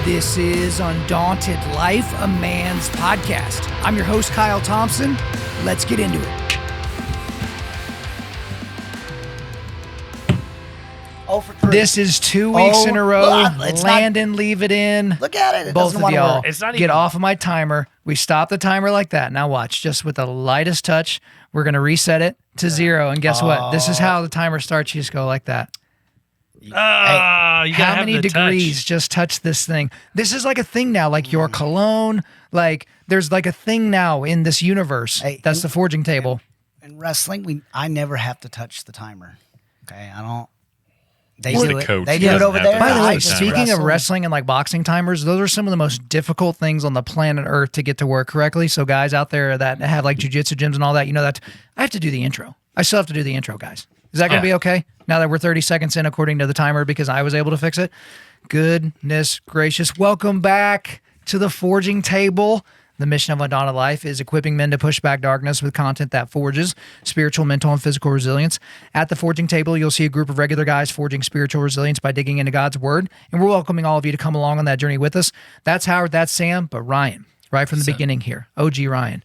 This is Undaunted.Life, a man's podcast. I'm your host, Kyle Thompson. Let's get into it. Oh, for 3. This is 2 weeks in a row. It's Landon, leave it in. Look at it. It Both doesn't of want to y'all, work. It's not get even- off of my timer. We stop the timer like that. Now watch, just with the lightest touch, we're going to reset it to 0. And guess what? This is how the timer starts. You just go like that. You gotta How have many the degrees touch. just touch this thing? This is like a thing now, like your cologne. Like there's like a thing now in this universe. Hey, That's the forging table. In wrestling, I never have to touch the timer. Okay, I don't. They Well, do the it. coach They do it doesn't over have to there. By the touch way, the timer. speaking of wrestling and like boxing timers, those are some of the most difficult things on the planet Earth to get to work correctly. So guys out there that have like jujitsu gyms and all that, you know that I have to do the intro. I still have to do the intro, guys. Is that going to be okay? Now that we're 30 seconds in according to the timer because I was able to fix it? Goodness gracious. Welcome back to the forging table. The mission of Undaunted.Life is equipping men to push back darkness with content that forges spiritual, mental, and physical resilience. At the forging table, you'll see a group of regular guys forging spiritual resilience by digging into God's word. And we're welcoming all of you to come along on that journey with us. That's Howard, that's Sam, but Ryan, right from the beginning here, OG Ryan.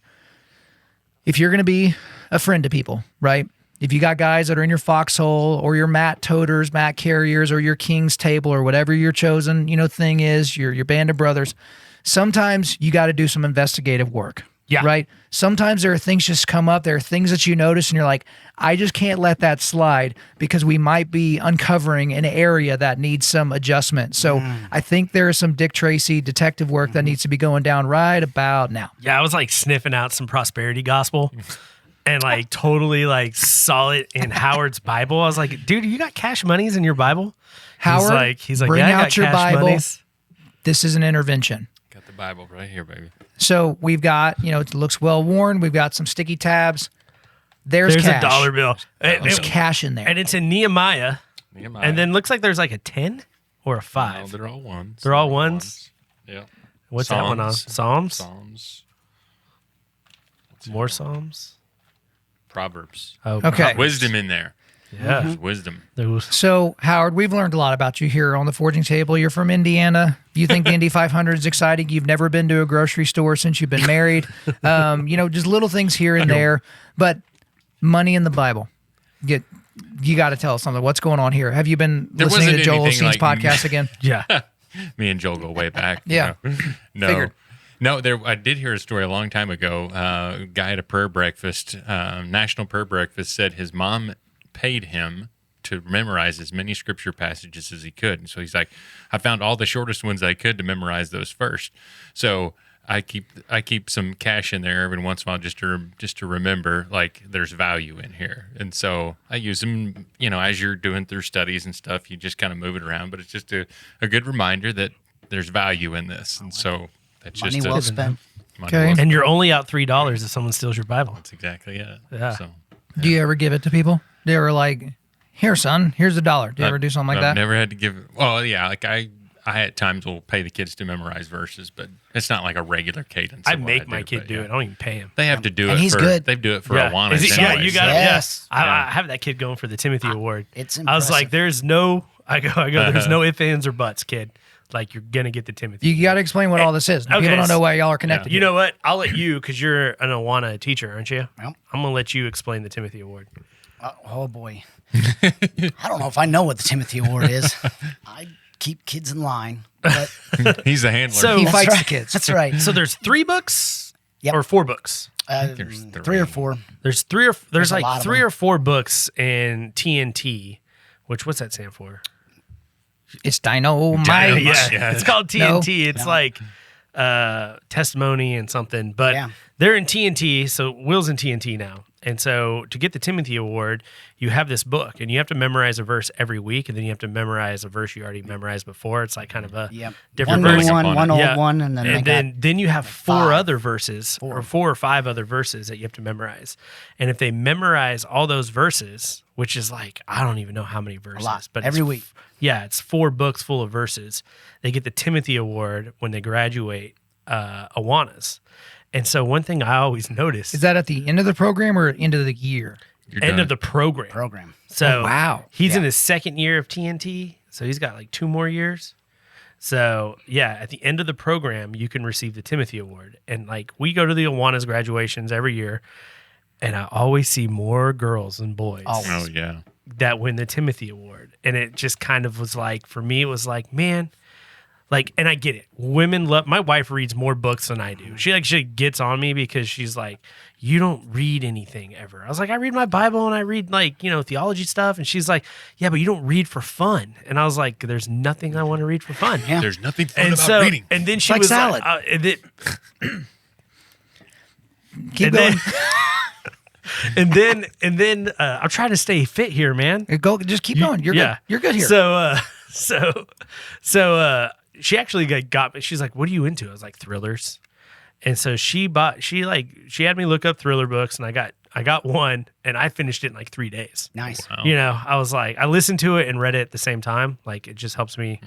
If you're going to be a friend to people, right? If you got guys that are in your foxhole or your mat toters, mat carriers, or your king's table or whatever your chosen, thing is, your band of brothers, sometimes you got to do some investigative work. Yeah. Right? Sometimes there are things just come up. There are things that you notice and you're like, I just can't let that slide because we might be uncovering an area that needs some adjustment. So I think there is some Dick Tracy detective work that needs to be going down right about now. Yeah, I was like sniffing out some prosperity gospel and like totally like saw it in Howard's Bible. I was like, dude, you got cash monies in your Bible? Howard, he's like, bring yeah, I out got your cash Bible. monies. This is an intervention. Got the Bible right here, baby. So we've got, it looks well worn. We've got some sticky tabs. There's There's cash. a dollar bill. There's cash in there. And it's in Nehemiah. Nehemiah. And then looks like there's like a 10 or a 5. No, they're all ones. They're all ones? Yeah. What's that one on? Psalms? Psalms. More Psalms? Proverbs. Oh, Okay. Proverbs. Wisdom in there. Yeah. There's wisdom. There was- So, Howard, we've learned a lot about you here on the forging table. You're from Indiana. You think the Indy 500 is exciting. You've never been to a grocery store since you've been married. Just little things here and there. But money in the Bible. You got to tell us something. What's going on here? Have you been listening to wasn't Joel anything Osteen's like- podcast again? Yeah. Me and Joel go way back. Yeah. No. Figured. No, I did hear a story a long time ago. A guy at a prayer breakfast, national prayer breakfast, said his mom paid him to memorize as many scripture passages as he could. And so he's like, I found all the shortest ones I could to memorize those first. So I keep some cash in there every once in a while just to remember like there's value in here. And so I use them, as you're doing through studies and stuff, you just kind of move it around. But it's just a good reminder that there's value in this. And so that's Money just well spent. money Okay. well spent. And you're only out $3 if someone steals your Bible. That's exactly it. Yeah. So Do you ever give it to people? Do you ever like, here, son, here's $1. Do you ever do something like that? I've never had to give. Well, yeah, like I at times will pay the kids to memorize verses, but it's not like a regular cadence. I of what make my do, kid but do yeah. it. I don't even pay him. They have to do And it. he's for, good. They do it for Yeah. Awana. Is he- yeah, anyways. you got it. Yes. Yeah. I have that kid going for the Timothy Award. It's I was impressive. like, there's no, I go, there's no ifs, ands, or buts, kid. Like, you're going to get the Timothy. You got to explain what all this is. Okay, People don't know why y'all are connected. You know what? I'll let you, because you're an Awana teacher, aren't you? Yep. I'm going to let you explain the Timothy Award. Oh boy. I don't know if I know what the Timothy Award is. I keep kids in line, but He's the handler. So- He that's fights right. the kids. That's right. So there's 3 books Yep. or 4 books? there's 3 or 4. There's There's a lot like of 3 them. or 4 books in TNT, what's that stand for? It's dynamite. Dynamite. Yeah, it's called TNT. It's like testimony and something, but Yeah. they're in TNT. So Will's in TNT now. And so to get the Timothy Award, you have this book and you have to memorize a verse every week. And then you have to memorize a verse you already memorized before. It's like kind of a Yep. different One new verse. one, one old Yeah. one, and then they got then you have 4 5. other verses or 4 or 5 other verses that you have to memorize. And if they memorize all those verses, which is like, I don't even know how many verses, lot. but Every it's week. Yeah, it's 4 books full of verses. They get the Timothy Award when they graduate Awanas. And so one thing I always notice Is that at the end of the program or end of the year? You're end done. of the program. program. So Oh, wow. he's in Yeah. his 2nd year of TNT, so he's got like 2 more years. So yeah, at the end of the program, you can receive the Timothy Award. And like we go to the Awana's graduations every year, and I always see more girls than boys Oh yeah. that win the Timothy Award. And it just kind of was like, for me, it was like, man, like, and I get it. Women love, my wife reads more books than I do. She actually gets on me because she's like, you don't read anything ever. I was like, I read my Bible and I read like, theology stuff. And she's like, yeah, but you don't read for fun. And I was like, there's nothing I want to read for fun. Yeah. There's nothing fun about reading. And then she like was salad. like, Keep and going. then, and then I'm trying to stay fit here, man. Go. Just keep going. You're good. You're good here. So she actually got me. She's like, "What are you into?" I was like, "Thrillers." And so she had me look up thriller books, and I got one, and I finished it in like 3 days. Nice. Wow. I was like, I listened to it and read it at the same time. Like it just helps me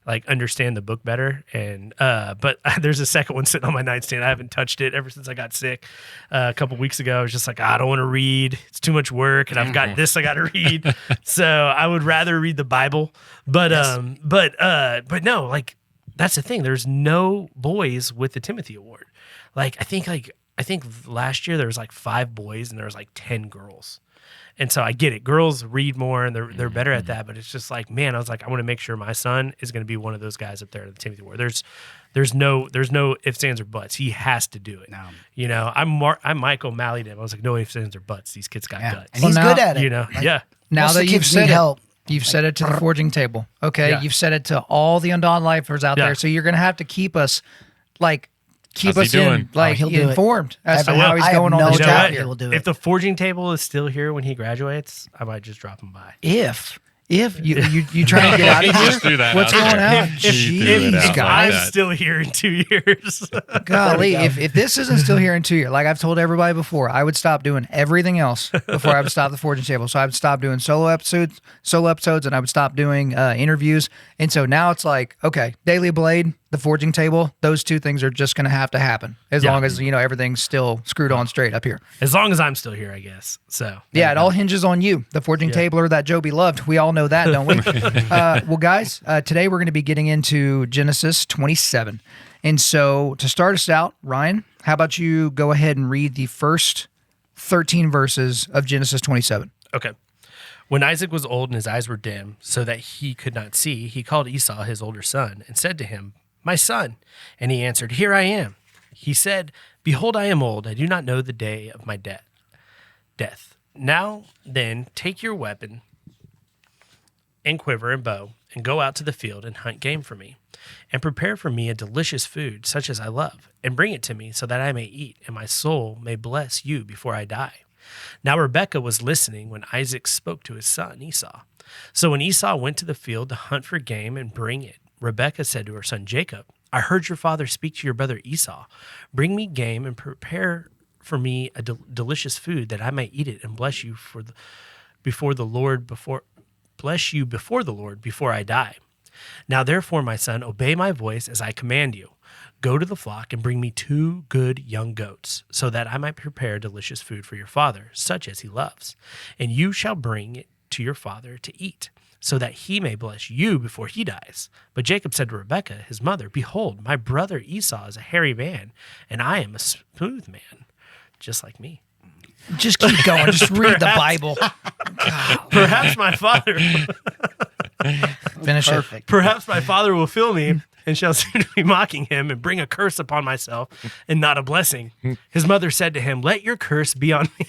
like understand the book better. And but there's a second one sitting on my nightstand. I haven't touched it ever since I got sick a couple weeks ago. I was just like, I don't want to read. It's too much work, and I've got this I got to read. So I would rather read the Bible. But but no, like that's the thing. There's no boys with the Timothy Award. Like I think last year there was like 5 boys and there was like 10 girls. And so I get it. Girls read more and they're better at that. But it's just like, man, I was like, I want to make sure my son is going to be one of those guys up there at the Timothy Award. There's no ifs, ands, or buts. He has to do it. No. I Mike O'Malley'd him. I was like, no ifs, ands, or buts. These kids got guts. And he's Well, good at it. Yeah. Now Most that of the you've kids said need it, help. you've said it to the forging table. Okay. Yeah. You've said it to all the Undaunted Lifers out Yeah. there. So you're going to have to keep us How's he doing? like he'll do it. informed as to I will. how he's I have going no on this You know doubt job what? here. he will do If it. the forging table is still here when he graduates, I might just drop him by. If you trying to get out of He here, just threw that what's out going there. on? He threw it out Jeez, like guys. that. I'm still here in 2 years. Golly, if this isn't still here in 2 years, like I've told everybody before, I would stop doing everything else before I would stop the forging table. So I would stop doing solo episodes, and I would stop doing interviews. And so now it's like, okay, Daily Blade, the forging table, those two things are just going to happen as Yeah. long as everything's still screwed on straight up here. As long as I'm still here, I guess. So Yeah, it all hinges on you, the forging table or that Joby loved. We all know that, don't we? Well, guys, today we're going to be getting into Genesis 27. And so to start us out, Ryan, how about you go ahead and read the first 13 verses of Genesis 27? Okay. When Isaac was old and his eyes were dim, so that he could not see, he called Esau his older son and said to him, "My son." And he answered, "Here I am." He said, "Behold, I am old. I do not know the day of my death. Now then, take your weapon and quiver and bow, and go out to the field and hunt game for me, and prepare for me a delicious food such as I love, and bring it to me so that I may eat, and my soul may bless you before I die." Now Rebekah was listening when Isaac spoke to his son Esau. So when Esau went to the field to hunt for game and bring it, Rebekah said to her son Jacob, "I heard your father speak to your brother Esau. Bring me game and prepare for me a delicious food that I may eat it and bless you before the Lord before I die. Now therefore, my son, obey my voice as I command you. Go to the flock and bring me 2 good young goats, so that I might prepare delicious food for your father, such as he loves. And you shall bring it to your father to eat, so that he may bless you before he dies." But Jacob said to Rebekah, his mother, "Behold, my brother Esau is a hairy man, and I am a smooth man, just like me. Just keep going. Just read the Bible. Perhaps my father Finish it. Perfect. Perhaps my father will feel me and shall soon be mocking him and bring a curse upon myself and not a blessing." His mother said to him, "Let your curse be on me,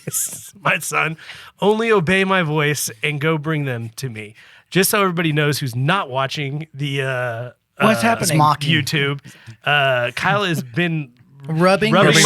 my son. Only obey my voice and go bring them to me." Just so everybody knows who's not watching the What's happening? Mocking. YouTube, Kyle has been Rubbing Rubbing your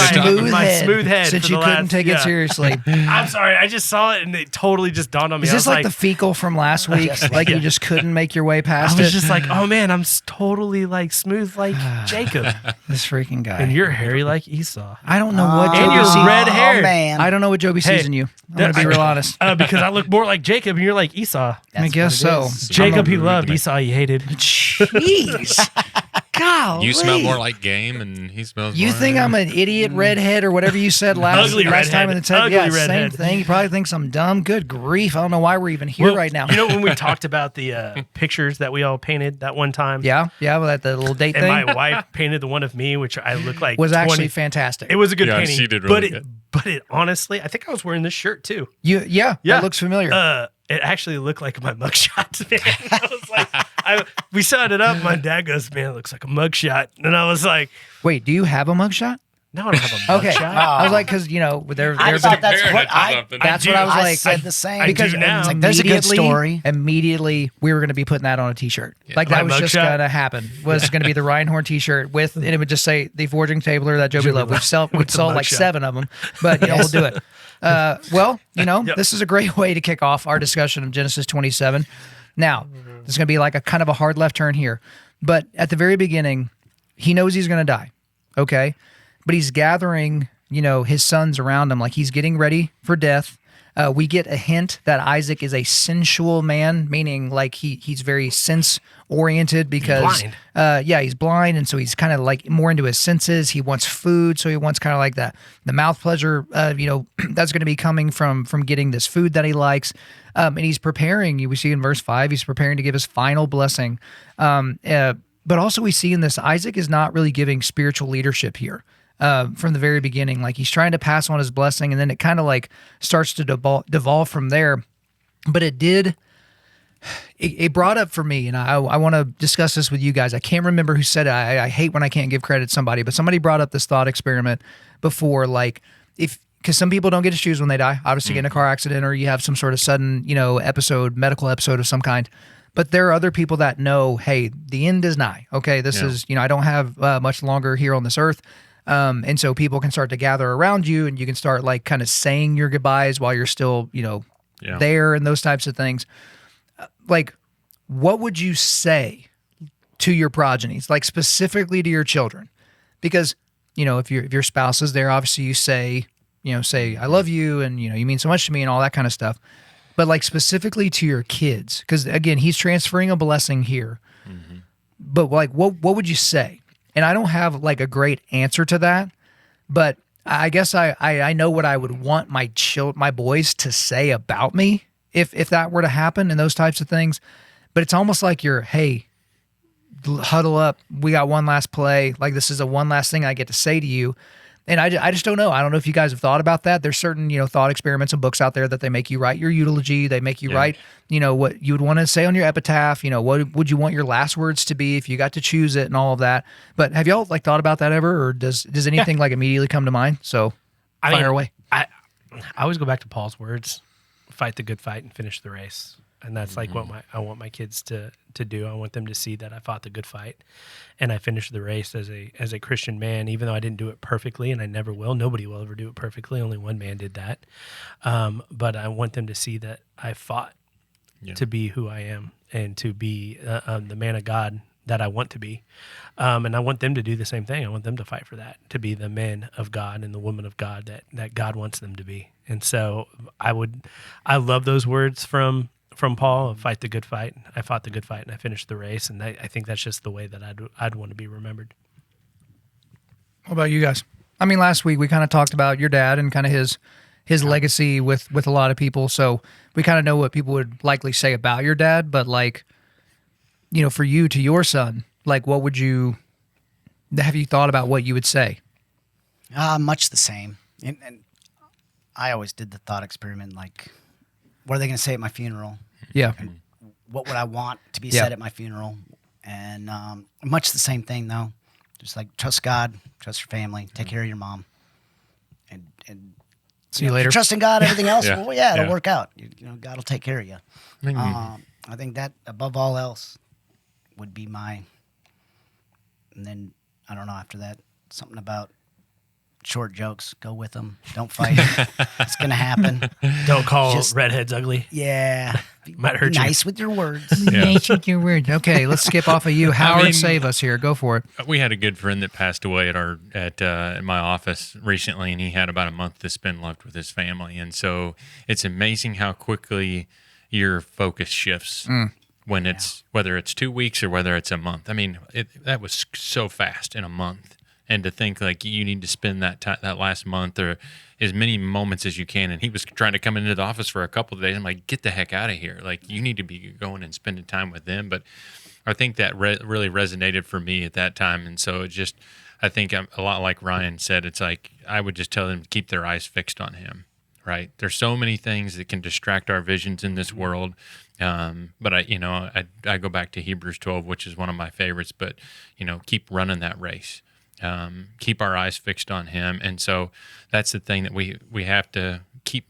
my smooth head head since for you the couldn't last- take it yeah. seriously. I'm sorry, I just saw it and it totally just dawned on me. Is I this was like the fecal from last week? Like you just couldn't make your way I past was it? just like, oh man, I'm totally like smooth like Jacob, This freaking guy. and you're hairy like Esau. I don't know what And Joby you're sees. red-haired. Oh, man. I don't know what Joby sees Hey, in you. I'm going to be real honest. Because I look more like Jacob and you're like Esau. I guess so. is. Jacob he rude loved, to me. Esau he hated. Jeez. Golly. You smell more like game, and he smells. You more think I'm an idiot redhead or whatever you said last Ugly time in the redhead. text? Ugly Yeah, same redhead. thing. He probably thinks I'm dumb. Good grief! I don't know why we're even here Well, right now. You know when we talked about the pictures that we all painted that one time? Yeah, well, that the little date And thing my wife painted the one of me, which I look like was 20. actually fantastic. It was a good Yeah, painting. she did really but good. But it honestly, I think I was wearing this shirt too. Yeah, that looks familiar. It actually looked like my mugshot, man. I was like, we set it up. My dad goes, man, it looks like a mugshot. And I was like, Wait, do you have a mugshot? no, I don't have a Okay, mugshot. I was like, because they're I thought that's Comparing what it to I. something. that's do. what I was I like. said the same. because do now. It's like, there's a good story. Immediately, we were going to be putting that on a T-shirt. Like that My was just mugshot? going to happen. Was going to be the Reinhorn T-shirt with, and it would just say the forging tabler that Joby loved. We'd sold the like mugshot. 7 of them, but we'll do it. Well, Yep. this is a great way to kick off our discussion of Genesis 27. Now, there's going to be like a kind of a hard left turn here, but at the very beginning, he knows he's going to die. Okay, but he's gathering, his sons around him, like he's getting ready for death. We get a hint that Isaac is a sensual man, meaning like he's very sense oriented because blind. He's blind, and so he's kind of like more into his senses. He wants food, so he wants kind of like that the mouth pleasure. That's going to be coming from getting this food that he likes, and he's preparing. We see in verse 5, he's preparing to give his final blessing. But also we see in this, Isaac is not really giving spiritual leadership here. From the very beginning, like he's trying to pass on his blessing, and then it kind of like starts to devolve from there. But it brought up for me, and I want to discuss this with you guys. I can't remember who said it. I hate when I can't give credit to somebody, but somebody brought up this thought experiment before, like because some people don't get to choose when they die. Obviously, get in a car accident or you have some sort of sudden, medical episode of some kind. But there are other people that know, hey, the end is nigh. Okay, this is, I don't have much longer here on this earth. And so people can start to gather around you, and you can start like kind of saying your goodbyes while you're still, there, and those types of things. Like, what would you say to your progenies, like specifically to your children? Because, if your spouse is there, obviously you say I love you, and you mean so much to me, and all that kind of stuff. But like specifically to your kids, because again, he's transferring a blessing here. Mm-hmm. But like, what would you say? And I don't have like a great answer to that, but I guess I know what I would want my boys to say about me if that were to happen and those types of things. But it's almost like hey, huddle up. We got one last play. Like this is a one last thing I get to say to you. And I just don't know. I don't know if you guys have thought about that. There's certain, thought experiments and books out there that they make you write your eulogy. They make you write, what you would want to say on your epitaph. What would you want your last words to be if you got to choose it and all of that. But have y'all like thought about that ever? Or does anything like immediately come to mind? So fire away. I always go back to Paul's words, fight the good fight and finish the race. And that's like what I want my kids to do. I want them to see that I fought the good fight and I finished the race as a Christian man, even though I didn't do it perfectly, and I never will. Nobody will ever do it perfectly. Only one man did that. But I want them to see that I fought to be who I am and to be the man of God that I want to be. And I want them to do the same thing. I want them to fight for that, to be the men of God and the woman of God that God wants them to be. And so I love those words from Paul, fight the good fight. I fought the good fight and I finished the race. And I think that's just the way that I'd want to be remembered. What about you guys? I mean, last week we kind of talked about your dad and kind of his legacy with a lot of people. So we kind of know what people would likely say about your dad, but like, for you to your son, like what would have you thought about what you would say? Much the same. And I always did the thought experiment, like, what are they going to say at my funeral? Yeah. And what would I want to be said at my funeral? And much the same thing, though. Just like trust God, trust your family, take care of your mom, and see you later. If you're trusting God, everything else, it'll Yeah. work out. God will take care of you. I think that above all else would be my. And then I don't know after that, something about short jokes. Go with them. Don't fight. It's gonna happen. Don't call Just- redheads ugly. Yeah. Might hurt you. Nice with your words. Nice with your words. Okay, let's skip off of you. Howard, save us here. Go for it. We had a good friend that passed away at my office recently, and he had about a month to spend left with his family. And so it's amazing how quickly your focus shifts when it's whether it's 2 weeks or whether it's a month. I mean, that was so fast in a month. And to think like you need to spend that last month or as many moments as you can. And he was trying to come into the office for a couple of days. I'm like, get the heck out of here. Like, you need to be going and spending time with them. But I think that really resonated for me at that time. And so it just, I think I'm a lot like Ryan said, it's like, I would just tell them to keep their eyes fixed on him, right? There's so many things that can distract our visions in this world. But I go back to Hebrews 12, which is one of my favorites, but, keep running that race. Keep our eyes fixed on him. And so that's the thing that we have to keep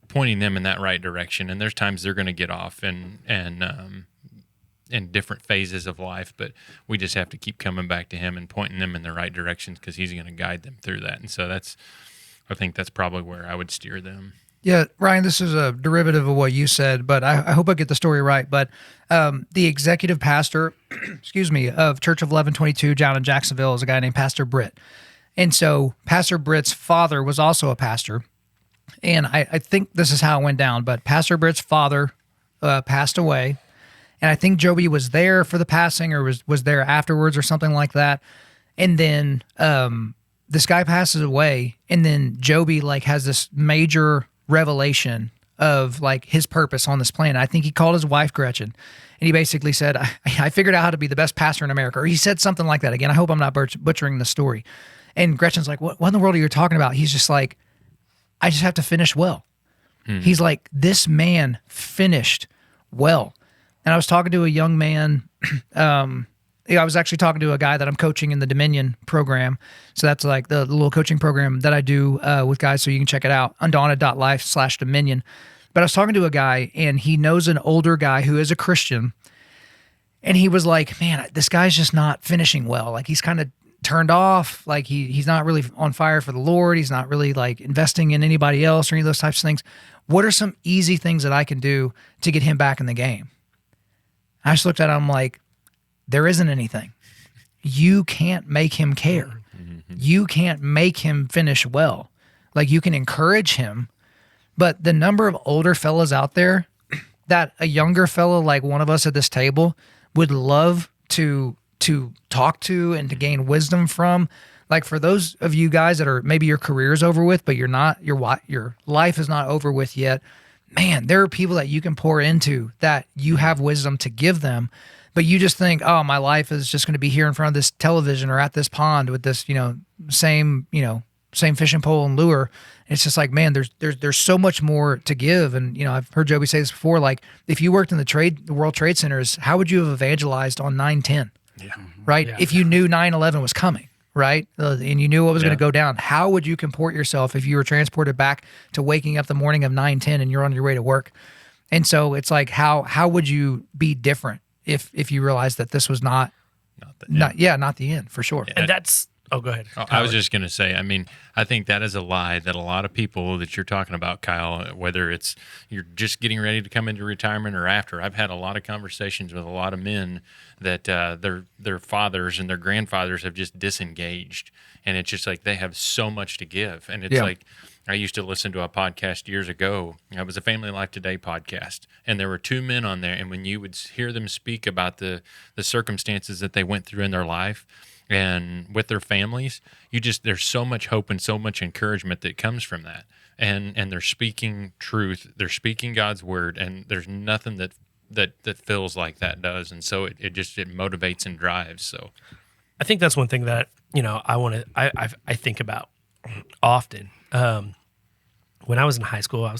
pointing them in that right direction. And there's times they're going to get off and in different phases of life, but we just have to keep coming back to him and pointing them in the right directions because he's going to guide them through that. And so I think that's probably where I would steer them. Yeah, Ryan, this is a derivative of what you said, but I hope I get the story right. But the executive pastor, of Church of 1122 down in Jacksonville is a guy named Pastor Britt. And so Pastor Britt's father was also a pastor. And I think this is how it went down, but Pastor Britt's father passed away. And I think Joby was there for the passing or was there afterwards or something like that. And then this guy passes away, and then Joby has this major revelation of his purpose on this planet. I think he called his wife Gretchen, and he basically said, I figured out how to be the best pastor in America. Or he said something like that. Again, I hope I'm not butchering the story. And Gretchen's like, what in the world are you talking about? He's just like, I just have to finish well. He's like, this man finished well. And I was talking to a young man, I was actually talking to a guy that I'm coaching in the Dominion program. So that's the little coaching program that I do with guys. So you can check it out, Undaunted.Life/Dominion. But I was talking to a guy, and he knows an older guy who is a Christian. And he was like, man, this guy's just not finishing well. He's kind of turned off. He's not really on fire for the Lord. He's not really investing in anybody else or any of those types of things. What are some easy things that I can do to get him back in the game? I just looked at him like, there isn't anything. You can't make him care. You can't make him finish well. You can encourage him, but the number of older fellas out there that a younger fella like one of us at this table would love to talk to and to gain wisdom from. For those of you guys that are maybe your career's over with, but your life is not over with yet, man, there are people that you can pour into that you have wisdom to give them. But you just think, oh, my life is just going to be here in front of this television or at this pond with this, same fishing pole and lure. It's just like, man, there's so much more to give. And, I've heard Joby say this before, if you worked in the World Trade Centers, how would you have evangelized on 9/10? Yeah. Right? Yeah. If you knew 9/11 was coming, right? And you knew what was going to go down, how would you comport yourself if you were transported back to waking up the morning of 9/10 and you're on your way to work? And so it's like, how would you be different if you realized that this was not the end, for sure. Yeah. And that's, go ahead. I was just going to say, I think that is a lie that a lot of people that you're talking about, Kyle, whether it's you're just getting ready to come into retirement or after. I've had a lot of conversations with a lot of men that their fathers and their grandfathers have just disengaged. And it's just like they have so much to give. And it's like, I used to listen to a podcast years ago. It was a Family Life Today podcast, and there were two men on there. And when you would hear them speak about the circumstances that they went through in their life and with their families, there's so much hope and so much encouragement that comes from that. And they're speaking truth, they're speaking God's word, and there's nothing that feels like that does. And so it motivates and drives. So I think that's one thing that I think about often. When I was in high school, I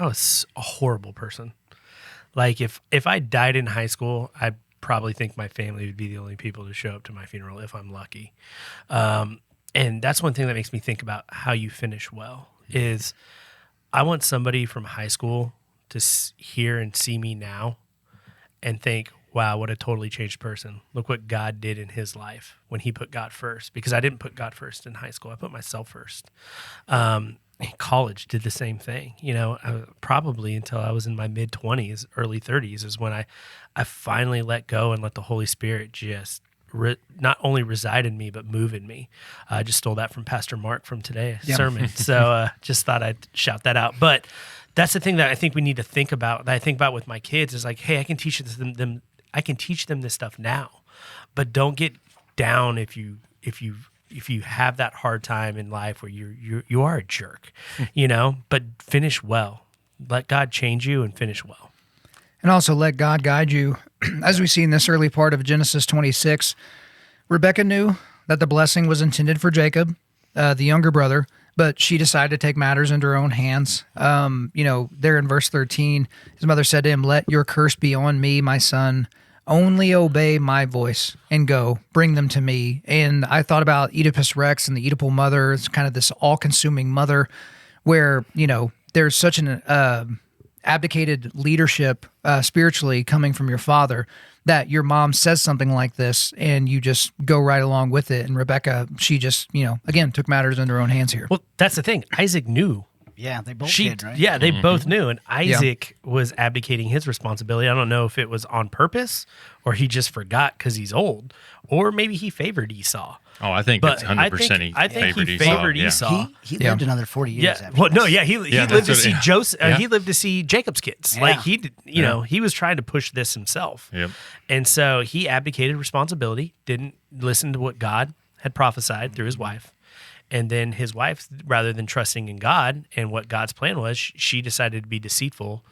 was a horrible person. If I died in high school, I'd probably think my family would be the only people to show up to my funeral if I'm lucky. And that's one thing that makes me think about how you finish well is I want somebody from high school to hear and see me now and think, wow, what a totally changed person. Look what God did in his life when he put God first. Because I didn't put God first in high school. I put myself first. College did the same thing. Probably until I was in my mid-20s, early 30s is when I finally let go and let the Holy Spirit just not only reside in me, but move in me. I just stole that from Pastor Mark from today's sermon. So just thought I'd shout that out. But that's the thing that I think we need to think about, that I think about with my kids, is like, hey, I can teach them I can teach them this stuff now, but don't get down if you have that hard time in life where you are a jerk, but finish well. Let God change you and finish well. And also let God guide you. As we see in this early part of Genesis 26, Rebekah knew that the blessing was intended for Jacob, the younger brother, but she decided to take matters into her own hands. There in verse 13, his mother said to him, "Let your curse be on me, my son. Only obey my voice and go, bring them to me." And I thought about Oedipus Rex and the Oedipal mother. It's kind of this all-consuming mother where, there's such an abdicated leadership spiritually coming from your father that your mom says something like this and you just go right along with it. And Rebecca, she just, again, took matters into her own hands here. Well, that's the thing. Isaac knew. Yeah, they both did, right? Yeah, they both knew. And Isaac was abdicating his responsibility. I don't know if it was on purpose or he just forgot because he's old, or maybe he favored Esau. Oh, I think it's 100% I think he favored Esau. He lived another 40 years after Well, this. no, he lived to see Joseph. Yeah. He lived to see Jacob's kids. Yeah. Like he did, he was trying to push this himself. Yep. And so he abdicated responsibility, didn't listen to what God had prophesied through his wife. And then his wife, rather than trusting in God and what God's plan was, she decided to be deceitful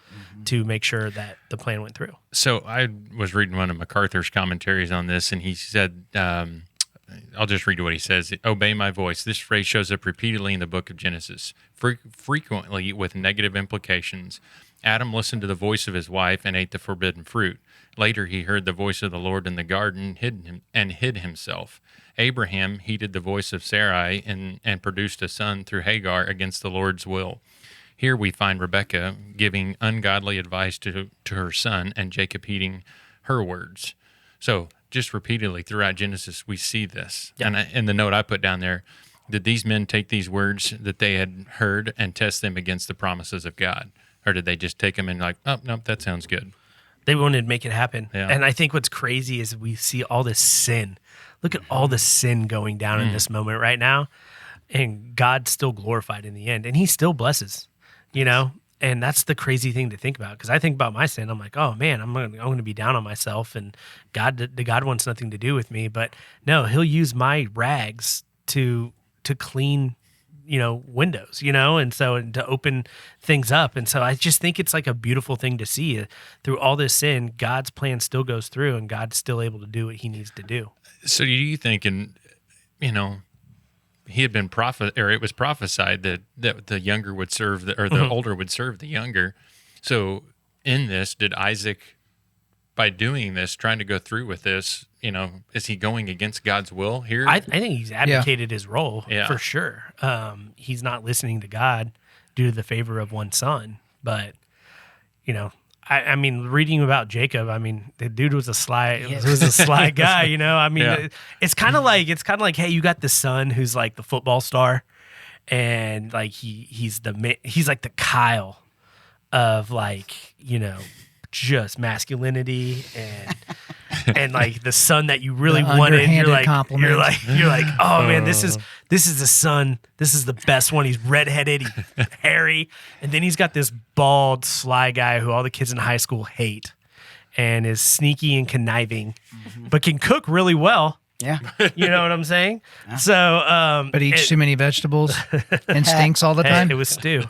to make sure that the plan went through. So I was reading one of MacArthur's commentaries on this, and he said, I'll just read what he says. "Obey my voice." This phrase shows up repeatedly in the book of Genesis, frequently with negative implications. Adam listened to the voice of his wife and ate the forbidden fruit. Later, he heard the voice of the Lord in the garden hid himself. Abraham heeded the voice of Sarai and produced a son through Hagar against the Lord's will. Here we find Rebekah giving ungodly advice to her son, and Jacob heeding her words. So just repeatedly throughout Genesis, we see this. Yeah. And in the note I put down there, did these men take these words that they had heard and test them against the promises of God? Or did they just take them and like, oh, no, that sounds good? They wanted to make it happen. Yeah. And I think what's crazy is we see all this sin. Look at all the sin going down in this moment right now. And God's still glorified in the end. And he still blesses, And that's the crazy thing to think about. Because I think about my sin. I'm like, oh, man, I'm going to be down on myself. And God wants nothing to do with me. But no, he'll use my rags to clean windows, and to open things up. And so I just think it's like a beautiful thing to see. Through all this sin, God's plan still goes through and God's still able to do what he needs to do. So do you think, he had been it was prophesied that the younger would serve the older would serve the younger. So in this, did Isaac, by doing this, trying to go through with this, is he going against God's will here? I think he's abdicated his role for sure. He's not listening to God due to the favor of one son. But, I mean, reading about Jacob, the dude was a sly guy. It's kind of like, hey, you got the son who's like the football star, and like he's like the Kyle of just masculinity and like the son that you really wanted. You're like, oh man, this is the son. This is the best one. He's redheaded, he's hairy, and then he's got this bald, sly guy who all the kids in high school hate, and is sneaky and conniving, but can cook really well. Yeah, you know what I'm saying. Yeah. So, but eats too many vegetables and stinks all the time. It was stew.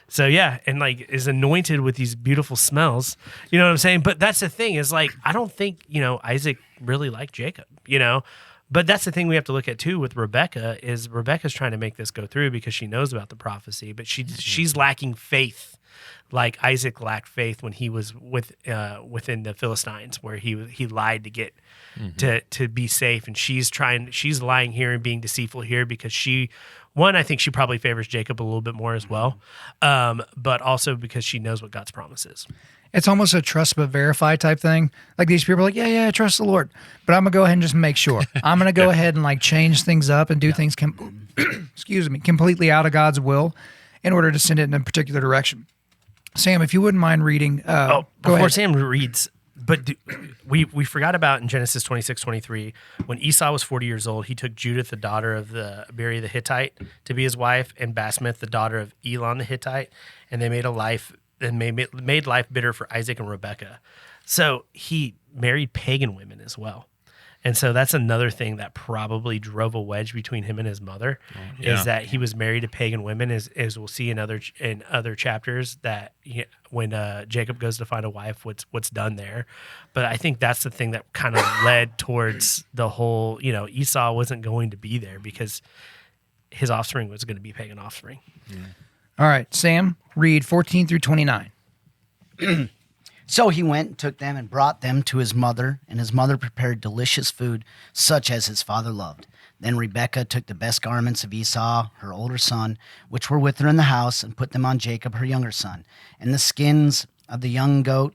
So yeah, and like is anointed with these beautiful smells. You know what I'm saying? But that's the thing is like, I don't think, Isaac really liked Jacob, But that's the thing we have to look at too with Rebecca is Rebecca's trying to make this go through because she knows about the prophecy, but she's lacking faith. Like Isaac lacked faith when he was within the Philistines, where he lied to get to be safe, and she's lying here and being deceitful here because I think she probably favors Jacob a little bit more as well, but also because she knows what God's promise is. It's almost a trust but verify type thing. Like these people are like, yeah, I trust the Lord, but I'm gonna go ahead and just make sure. I'm gonna go ahead and like change things up and do things completely out of God's will in order to send it in a particular direction. Sam, if you wouldn't mind reading. Before Sam reads, but we forgot about in Genesis 26:23 when Esau was 40 years old, he took Judith, the daughter of Beri the Hittite, to be his wife, and Basmath, the daughter of Elon the Hittite, and they made a and made life bitter for Isaac and Rebekah. So he married pagan women as well. And so that's another thing that probably drove a wedge between him and his mother, is that he was married to pagan women, as we'll see in other chapters, that when Jacob goes to find a wife, what's done there. But I think that's the thing that kind of led towards the whole, Esau wasn't going to be there because his offspring was going to be pagan offspring. All right, Sam, read 14 through 29. So he went and took them and brought them to his mother, and his mother prepared delicious food, such as his father loved. Then Rebekah took the best garments of Esau, her older son, which were with her in the house, and put them on Jacob, her younger son. And the skins of the young goat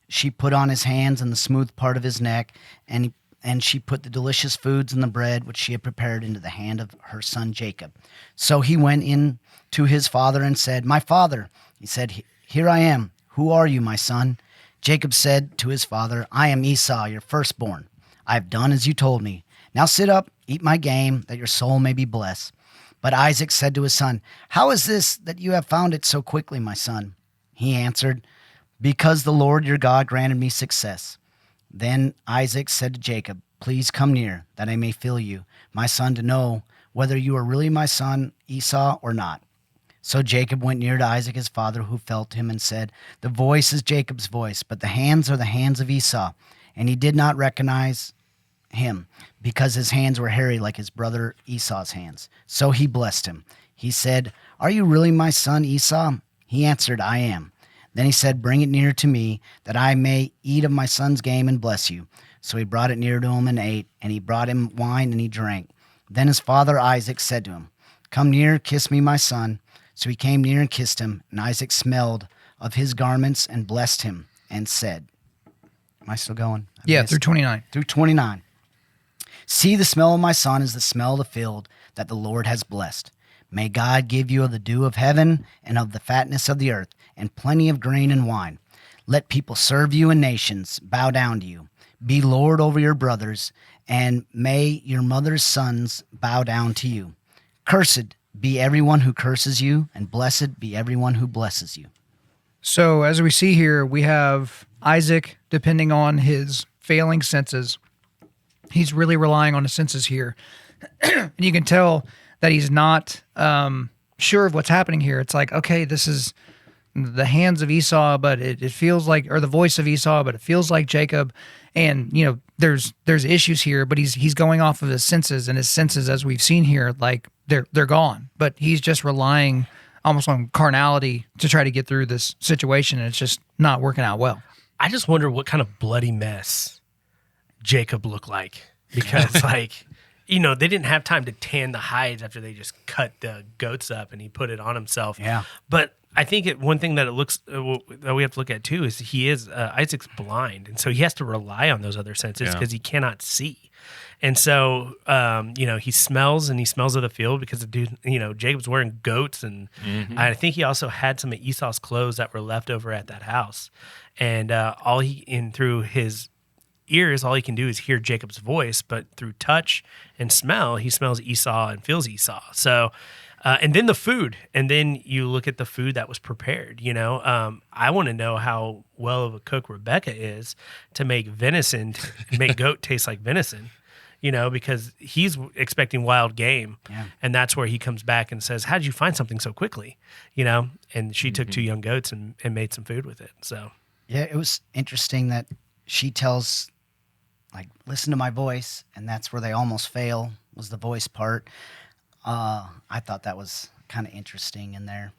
she put on his hands and the smooth part of his neck, and she put the delicious foods and the bread which she had prepared into the hand of her son Jacob. So he went in to his father and said, "My father." He said, "Here I am. Who are you, my son?" Jacob said to his father, "I am Esau, your firstborn. I have done as you told me. Now sit up, eat my game, that your soul may be blessed." But Isaac said to his son, "How is this that you have found it so quickly, my son?" He answered, "Because the Lord your God granted me success." Then Isaac said to Jacob, "Please come near, that I may feel you, my son, to know whether you are really my son Esau or not." So Jacob went near to Isaac his father, who felt him and said, "The voice is Jacob's voice, but the hands are the hands of Esau." And he did not recognize him, because his hands were hairy like his brother Esau's hands. So he blessed him. He said, "Are you really my son Esau?" He answered, "I am." Then he said, "Bring it near to me, that I may eat of my son's game and bless you." So he brought it near to him and ate, and he brought him wine and he drank. Then his father Isaac said to him, "Come near, kiss me, my son." So he came near and kissed him, and Isaac smelled of his garments and blessed him and said, am I still going? Through 29. Through 29. "See, the smell of my son is the smell of the field that the Lord has blessed. May God give you of the dew of heaven and of the fatness of the earth and plenty of grain and wine. Let people serve you and nations bow down to you. Be Lord over your brothers, and may your mother's sons bow down to you. Cursed be everyone who curses you, and blessed be everyone who blesses you." So as we see here, we have Isaac depending on his failing senses. He's really relying on his senses here. And you can tell that he's not sure of what's happening here. It's like, okay, this is the hands of Esau, but it feels like, or the voice of Esau, but it feels like Jacob. And, there's issues here, but he's going off of his senses, and his senses, as we've seen here, like they're gone. But he's just relying almost on carnality to try to get through this situation, and it's just not working out well. I just wonder what kind of bloody mess Jacob looked like, because they didn't have time to tan the hides after they just cut the goats up and he put it on himself. Yeah. But I think one thing that it looks that we have to look at too is Isaac's blind, and so he has to rely on those other senses because he cannot see. And so, he smells, and he smells of the field because the dude, Jacob's wearing goats, and I think he also had some of Esau's clothes that were left over at that house, and through his ears, all he can do is hear Jacob's voice, but through touch and smell, he smells Esau and feels Esau. So, and then the food, and then you look at the food that was prepared. I want to know how well of a cook Rebekah is to make venison, make goat taste like venison. Because he's expecting wild game, and that's where he comes back and says, "How did you find something so quickly?" And she took 2 young goats and made some food with it. So, yeah, it was interesting that she tells, listen to my voice, and that's where they almost fail, was the voice part. I thought that was kind of interesting in there.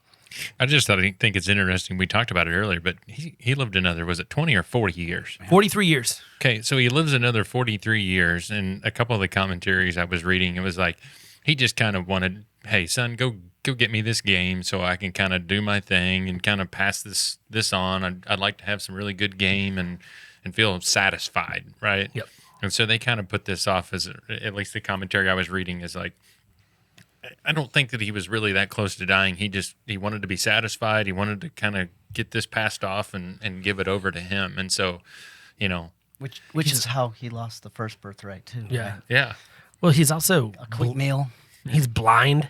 I think it's interesting. We talked about it earlier, but he lived another, was it 20 or 40 years? 43 years. Okay, so he lives another 43 years, and a couple of the commentaries I was reading, it was like he just kind of wanted, hey, son, go get me this game so I can kind of do my thing and kind of pass this on. I'd like to have some really good game and feel satisfied, right? Yep. And so they kind of put this off as, at least the commentary I was reading is like, I don't think that he was really that close to dying. He wanted to be satisfied. He wanted to kind of get this passed off and give it over to him. And so, which is how he lost the first birthright too. Yeah. Right? Yeah. Well, he's also A quick meal. He's blind.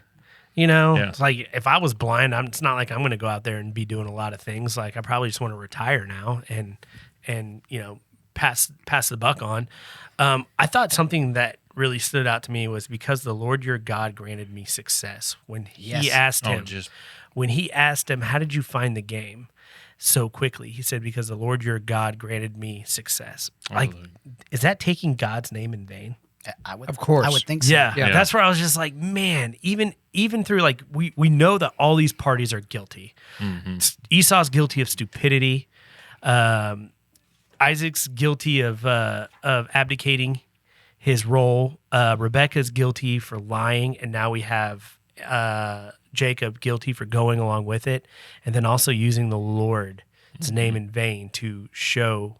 You know, Yeah. it's like if I was blind, it's not like I'm going to go out there and be doing a lot of things. Like I probably just want to retire now and pass the buck on. I thought something that really stood out to me was because the Lord your God granted me success when Yes. he asked Oh, him, how did you find the game so quickly? He said, because the Lord your God granted me success. Like, is that taking God's name in vain? Of course. I would think so. Yeah, Yeah. that's where I was just like, man, even through like we know that all these parties are guilty. Esau's guilty of stupidity. Isaac's guilty of abdicating his role. Rebecca's guilty for lying, and now we have Jacob guilty for going along with it, and then also using the Lord's name in vain to show.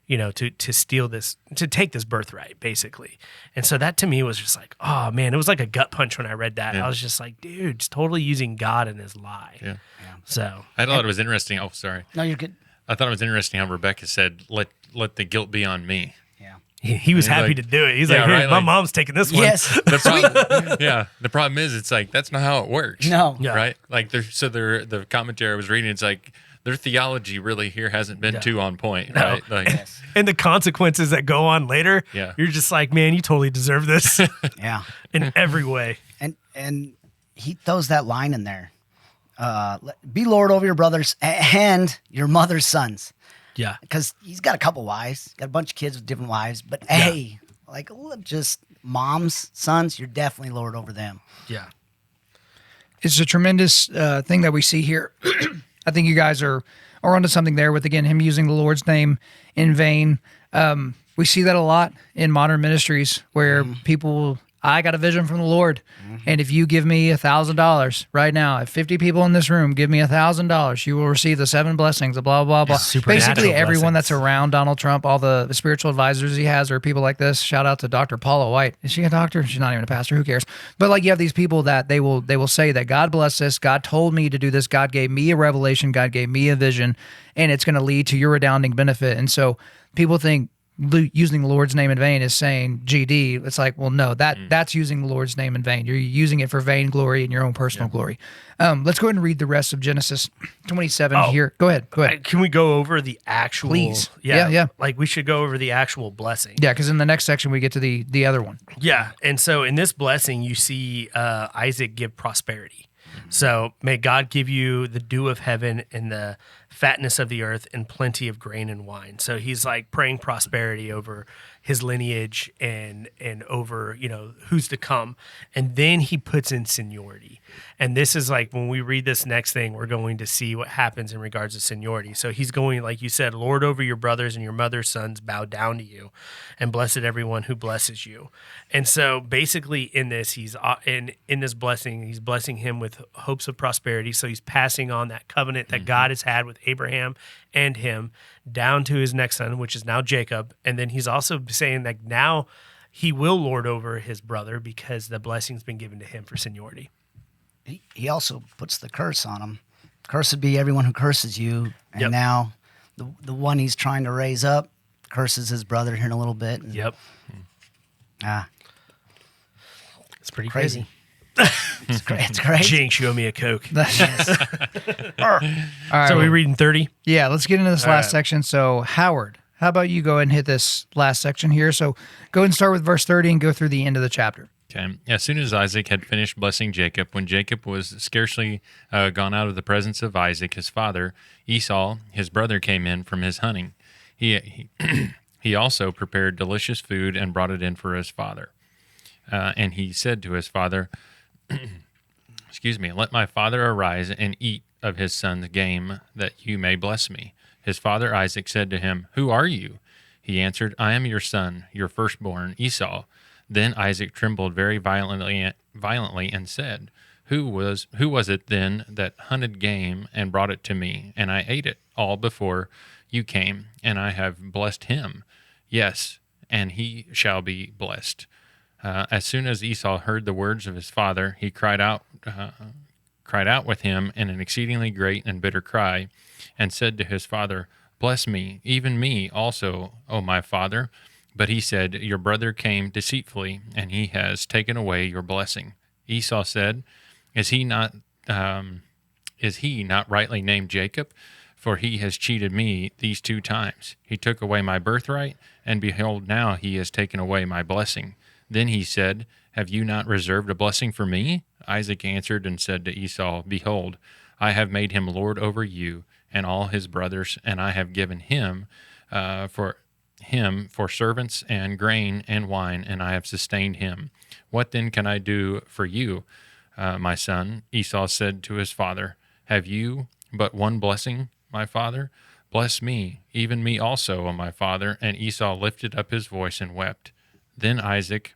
To steal this, to take this birthright, basically. And so that to me was just like, oh man, it was like a gut punch when I read that. Yeah. I was just like, dude, it's totally using God in his lie. Yeah. So I thought it was interesting. Oh, sorry. No, you're good. I thought it was interesting how Rebecca said, let the guilt be on me. Yeah. he was And he's happy like- to do it. He's Yeah, like, hey, right, my like- mom's taking this one. Yes. The problem, yeah. The problem is, it's like that's not how it works. No. Yeah. Right? Like the commentary I was reading, it's like their theology really here hasn't been too on point, right? Like, Yes. And the consequences that go on later, Yeah. you're just like, man, you totally deserve this Yeah. in every way. And he throws that line in there. Be Lord over your brothers and your mother's sons. Yeah. Because he's got a couple wives, got a bunch of kids with different wives. But hey, like just moms, sons, you're definitely Lord over them. Yeah. It's a tremendous thing that we see here. I think you guys are onto something there with, again, him using the Lord's name in vain. We see that a lot in modern ministries where people, I got a vision from the Lord. And if you give me $1,000 right now, if 50 people in this room give me $1,000, you will receive the 7 blessings, blah, blah, blah. Supernatural Basically, everyone blessings. that's around Donald Trump, all the spiritual advisors he has are people like this. Shout out to Dr. Paula White. Is she a doctor? She's not even a pastor. Who cares? But like you have these people that they will say that God bless this. God told me to do this. God gave me a revelation. God gave me a vision, and it's going to lead to your redounding benefit. And so people think using the Lord's name in vain is saying GD. It's like, well, no, that's using the Lord's name in vain. You're using it for vain glory and your own personal glory. Let's go ahead and read the rest of Genesis 27 here. Go ahead. Can we go over the actual? Please. Yeah. Yeah. Like we should go over the actual blessing. Yeah, because in the next section we get to the other one. Yeah. And so in this blessing, you see Isaac give prosperity. So may God give you the dew of heaven and the fatness of the earth and plenty of grain and wine. So he's like praying prosperity over his lineage and over, who's to come. And then he puts in seniority. And this is like when we read this next thing, we're going to see what happens in regards to seniority. So he's going, like you said, Lord over your brothers and your mother's sons bow down to you, and blessed everyone who blesses you. And so basically in this, he's in this blessing, he's blessing him with hopes of prosperity. So he's passing on that covenant that God has had with Abraham and him down to his next son, which is now Jacob. And then he's also saying that now he will lord over his brother because the blessing's been given to him for seniority. He also puts the curse on him. Curse would be everyone who curses you. And Yep. now the one he's trying to raise up curses his brother here in a little bit. And, Yep. It's pretty Crazy. crazy. It's crazy. Jinx, you owe me a Coke. All right. So we reading 30? Yeah, let's get into this All last right. section. So, Howard, how about you go ahead and hit this last section here? So, go ahead and start with verse 30 and go through the end of the chapter. Okay. As soon as Isaac had finished blessing Jacob, when Jacob was scarcely gone out of the presence of Isaac, his father, Esau, his brother, came in from his hunting. He also prepared delicious food and brought it in for his father. And he said to his father, excuse me, let my father arise and eat of his son's game, that you may bless me. His father Isaac said to him, Who are you? He answered, I am your son, your firstborn, Esau. Then Isaac trembled very violently and said, Who was it then that hunted game and brought it to me? And I ate it all before you came, and I have blessed him. Yes, and he shall be blessed. As soon as Esau heard the words of his father, he cried out with him in an exceedingly great and bitter cry, and said to his father, Bless me, even me also, O my father. But he said, Your brother came deceitfully, and he has taken away your blessing. Esau said, Is he not rightly named Jacob? For he has cheated me these 2 times. He took away my birthright, and behold, now he has taken away my blessing. Then he said, Have you not reserved a blessing for me? Isaac answered and said to Esau, Behold, I have made him lord over you and all his brothers, and I have given him for servants and grain and wine, and I have sustained him. What then can I do for you, my son? Esau said to his father, Have you but one blessing, my father? Bless me, even me also, O my father. And Esau lifted up his voice and wept. Then Isaac,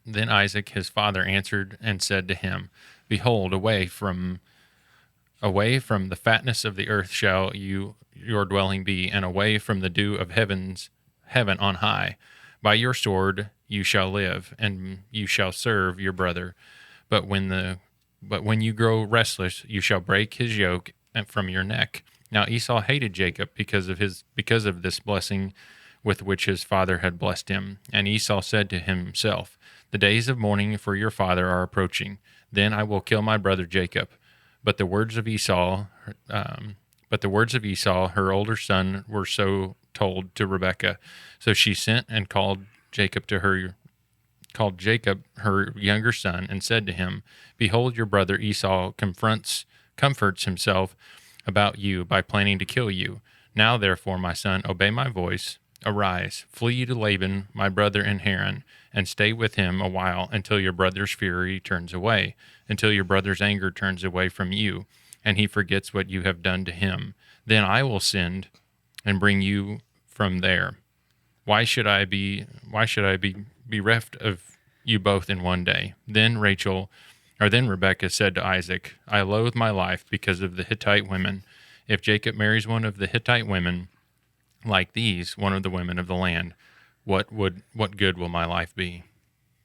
his father, answered and said to him, Behold, away from the fatness of the earth shall your dwelling be, and away from the dew of heaven on high. By your sword you shall live, and you shall serve your brother. But when you grow restless, you shall break his yoke from your neck. Now Esau hated Jacob because of this blessing with which his father had blessed him. And Esau said to himself, The days of mourning for your father are approaching. Then I will kill my brother Jacob. But the words of Esau, her older son, were so told to Rebekah. So she sent and called Jacob, her younger son, and said to him, Behold, your brother Esau comforts himself about you by planning to kill you. Now, therefore, my son, obey my voice. Arise, flee to Laban, my brother in Haran, and stay with him a while until your brother's fury turns away, until your brother's anger turns away from you, and he forgets what you have done to him. Then I will send and bring you from there. Why should I be bereft of you both in one day? Then Rebekah said to Isaac, I loathe my life because of the Hittite women. If Jacob marries one of the Hittite women, like these, one of the women of the land, what good will my life be?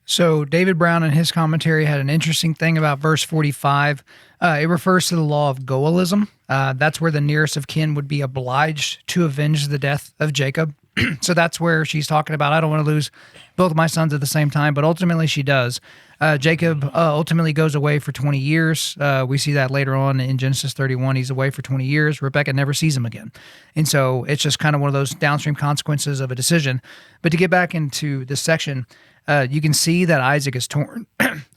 So David Brown in his commentary had an interesting thing about verse 45. It refers to the law of Goalism. That's where the nearest of kin would be obliged to avenge the death of Jacob. So that's where she's talking about, I don't want to lose both of my sons at the same time, but ultimately she does. Jacob ultimately goes away for 20 years. We see that later on in Genesis 31. He's away for 20 years. Rebekah never sees him again. And so it's just kind of one of those downstream consequences of a decision. But to get back into this section, you can see that Isaac is torn.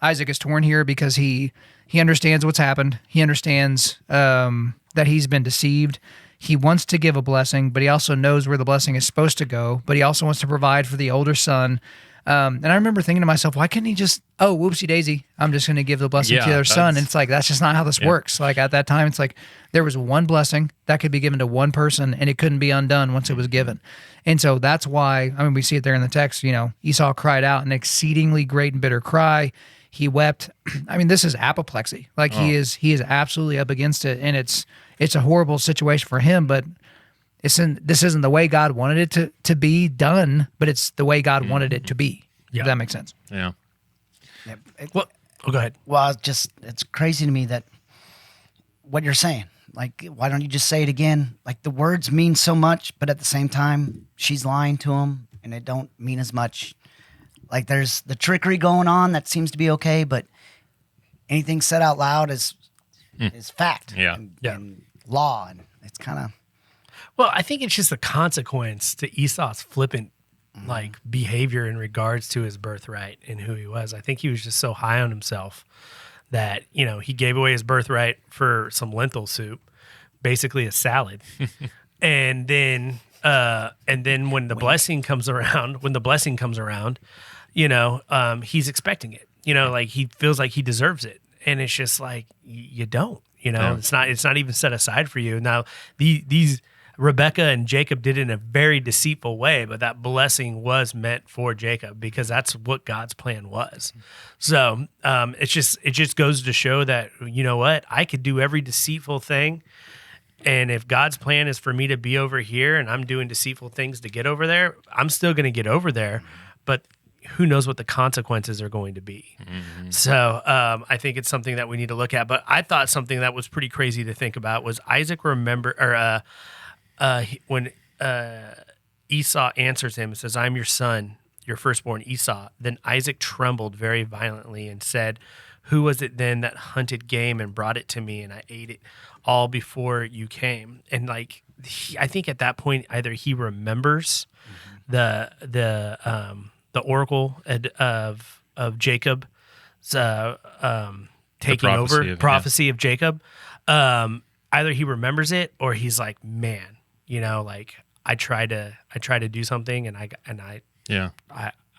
Isaac is torn here because he understands what's happened. He understands that he's been deceived. He wants to give a blessing, but he also knows where the blessing is supposed to go. But he also wants to provide for the older son. And I remember thinking to myself, why couldn't he just, whoopsie daisy, I'm just going to give the blessing to the other son. And it's like, that's just not how this works. Like at that time, it's like there was one blessing that could be given to one person and it couldn't be undone once it was given. And so that's why, we see it there in the text, Esau cried out an exceedingly great and bitter cry. He wept. This is apoplexy. Like he is absolutely up against it. And it's a horrible situation for him, but this isn't the way God wanted it to be done, but it's the way God wanted it to be. Yeah. If that makes sense. Yeah. Well, go ahead. Well, it's crazy to me that what you're saying. Like, why don't you just say it again? Like, the words mean so much, but at the same time, she's lying to him, and it don't mean as much. Like, there's the trickery going on that seems to be okay, but anything said out loud is fact. Yeah. And law, and it's kind of. Well, I think it's just a consequence to Esau's flippant behavior in regards to his birthright and who he was. I think he was just so high on himself that, he gave away his birthright for some lentil soup, basically a salad. and then when the blessing comes around, he's expecting it. He feels like he deserves it. And it's just like you don't, it's not even set aside for you. Now, these Rebekah and Jacob did it in a very deceitful way, but that blessing was meant for Jacob because that's what God's plan was. So it just goes to show that, I could do every deceitful thing. And if God's plan is for me to be over here and I'm doing deceitful things to get over there, I'm still going to get over there. But who knows what the consequences are going to be. Mm-hmm. So I think it's something that we need to look at. But I thought something that was pretty crazy to think about was Isaac when Esau answers him and says, I'm your son, your firstborn Esau. Then Isaac trembled very violently and said, who was it then that hunted game and brought it to me, and I ate it all before you came? And like, I think at that point, either he remembers the oracle of Jacob, taking over prophecy of Jacob. Either he remembers it, or he's like, man, like I try to do something, and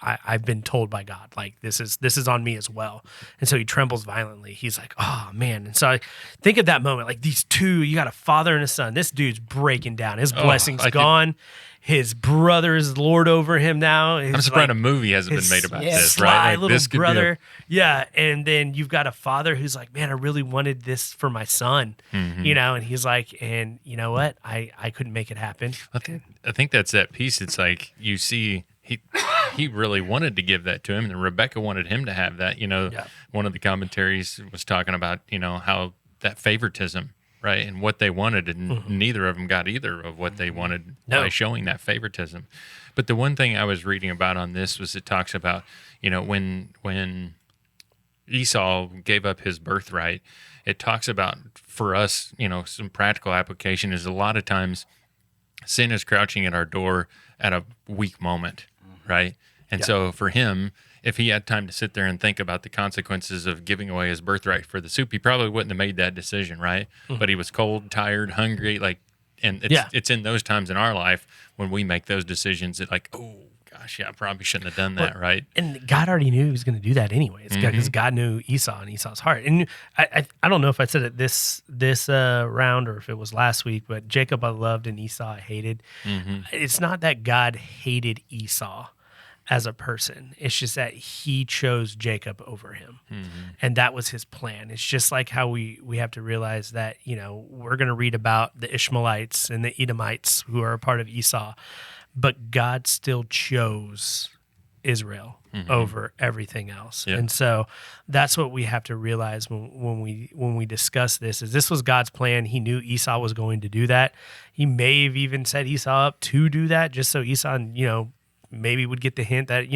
I've been told by God, like this is on me as well. And so he trembles violently. He's like, oh man. And so I think of that moment, like these two, you got a father and a son. This dude's breaking down. His blessing's gone. His brother is lord over him now. I'm surprised a movie hasn't been made about this, sly right? Like, little this could brother. Yeah. And then you've got a father who's like, man, I really wanted this for my son, and he's like, and you know what? I couldn't make it happen. I think that's that piece. It's like you see he really wanted to give that to him, and Rebecca wanted him to have that. One of the commentaries was talking about, how that favoritism, right, and what they wanted, and neither of them got either of what they wanted by showing that favoritism. But the one thing I was reading about on this was it talks about, when Esau gave up his birthright, it talks about for us, some practical application is a lot of times sin is crouching at our door at a weak moment, right? And so for him, if he had time to sit there and think about the consequences of giving away his birthright for the soup, he probably wouldn't have made that decision, right? But he was cold, tired, hungry, and it's in those times in our life when we make those decisions that like, oh gosh, I probably shouldn't have done that, right? And God already knew he was going to do that anyway. Because God knew Esau and Esau's heart. And I don't know if I said it this round or if it was last week, but Jacob I loved and Esau I hated. It's not that God hated Esau as a person. It's just that he chose Jacob over him. And that was his plan. It's just like how we have to realize that, we're going to read about the Ishmaelites and the Edomites who are a part of Esau, but God still chose Israel over everything else. And so that's what we have to realize when we discuss this, is this was God's plan. He knew Esau was going to do that. He may have even set Esau up to do that just so Esau, maybe would get the hint that,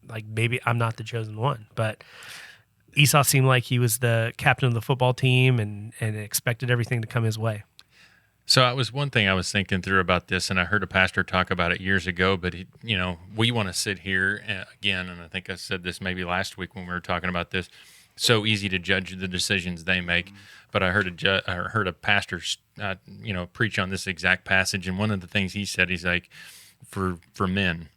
like maybe I'm not the chosen one. But Esau seemed like he was the captain of the football team and expected everything to come his way. So it was one thing I was thinking through about this, and I heard a pastor talk about it years ago, but we want to sit here again, and I think I said this maybe last week when we were talking about this, so easy to judge the decisions they make. But I heard a pastor, preach on this exact passage, and one of the things he said, he's like, for men,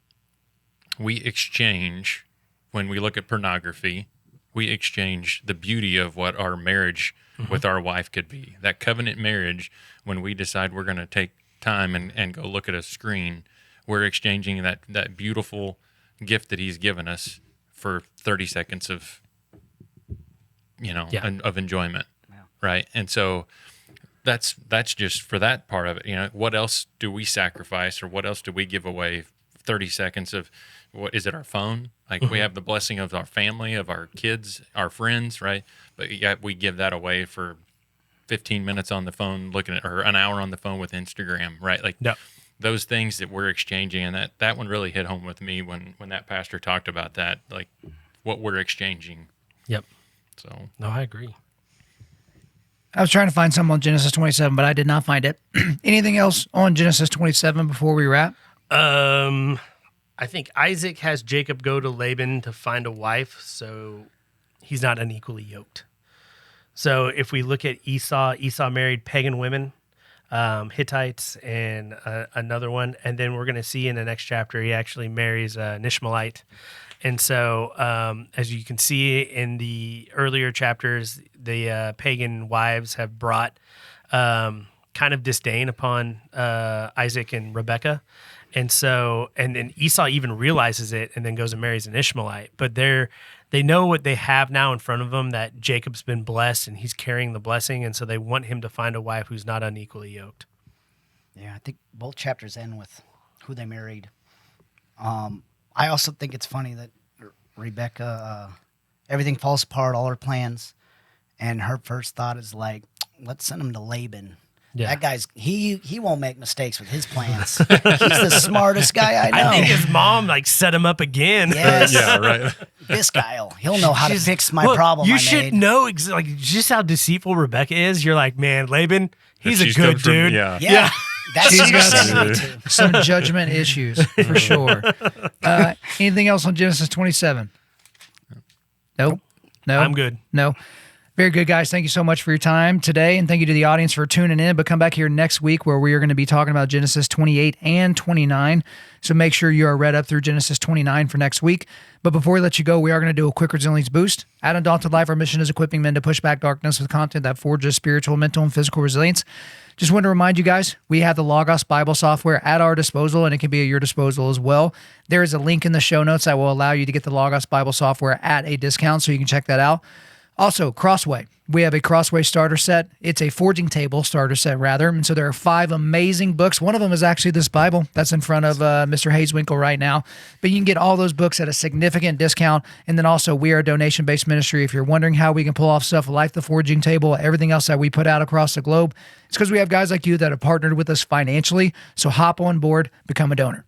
we exchange, when we look at pornography, we exchange the beauty of what our marriage with our wife could be. That covenant marriage, when we decide we're going to take time and go look at a screen, we're exchanging that beautiful gift that he's given us for 30 seconds of, of enjoyment, right? And so that's just for that part of it. What else do we sacrifice, or what else do we give away? 30 seconds of, what is it, our phone? Like we have the blessing of our family, of our kids, our friends, right? But yet we give that away for 15 minutes on the phone looking at, or an hour on the phone with Instagram, right? Like those things that we're exchanging. And that one really hit home with me when that pastor talked about that, like what we're exchanging. Yep. So. No, I agree. I was trying to find something on Genesis 27, but I did not find it. Anything else on Genesis 27 before we wrap? I think Isaac has Jacob go to Laban to find a wife, so he's not unequally yoked. So if we look at Esau married pagan women, Hittites, and another one, and then we're going to see in the next chapter he actually marries an Ishmaelite. And so, as you can see in the earlier chapters, the pagan wives have brought kind of disdain upon Isaac and Rebekah. And so, and then Esau even realizes it and then goes and marries an Ishmaelite. But they know what they have now in front of them, that Jacob's been blessed and he's carrying the blessing. And so they want him to find a wife who's not unequally yoked. Yeah, I think both chapters end with who they married. I also think it's funny that Rebecca, everything falls apart, all her plans, and her first thought is like, let's send him to Laban. Yeah. That guy's he won't make mistakes with his plans. He's the smartest guy I know. I think his mom like set him up again. Yes. Yeah, right. This guy'll know how to fix my Look, problem. You I should made. know like just how deceitful Rebecca is. You're like, man, Laban, he's a She's good come from- dude. yeah. Yeah. That's She's what you're got sending me to. some judgment issues for sure. Anything else on Genesis 27? Nope. No. I'm good. No. Very good, guys. Thank you so much for your time today, and thank you to the audience for tuning in. But come back here next week where we are going to be talking about Genesis 28 and 29. So make sure you are read up through Genesis 29 for next week. But before we let you go, we are going to do a quick resilience boost. At Undaunted.Life, our mission is equipping men to push back darkness with content that forges spiritual, mental, and physical resilience. Just want to remind you guys, we have the Logos Bible software at our disposal, and it can be at your disposal as well. There is a link in the show notes that will allow you to get the Logos Bible software at a discount, so you can check that out. Also, Crossway. We have a Crossway starter set. It's a forging table starter set, rather. And so there are 5 amazing books. One of them is actually this Bible that's in front of Mr. Hayeswinkle right now. But you can get all those books at a significant discount. And then also, we are a donation-based ministry. If you're wondering how we can pull off stuff like the forging table, everything else that we put out across the globe, it's because we have guys like you that have partnered with us financially. So hop on board, become a donor.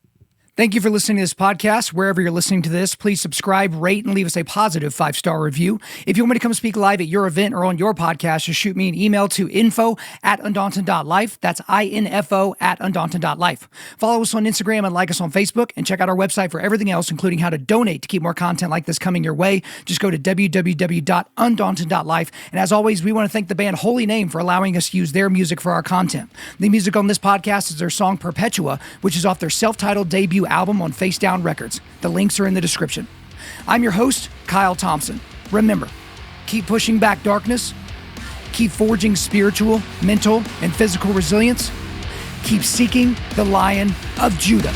Thank you for listening to this podcast. Wherever you're listening to this, please subscribe, rate, and leave us a positive 5-star review. If you want me to come speak live at your event or on your podcast, just shoot me an email to info@Undaunted.Life. That's info@Undaunted.Life. Follow us on Instagram and like us on Facebook, and check out our website for everything else, including how to donate to keep more content like this coming your way. Just go to www.Undaunted.Life. And as always, we want to thank the band Holy Name for allowing us to use their music for our content. The music on this podcast is their song Perpetua, which is off their self-titled debut album on Face Down Records. The links are in the description. I'm your host, Kyle Thompson. Remember, keep pushing back darkness, keep forging spiritual, mental, and physical resilience, keep seeking the Lion of Judah.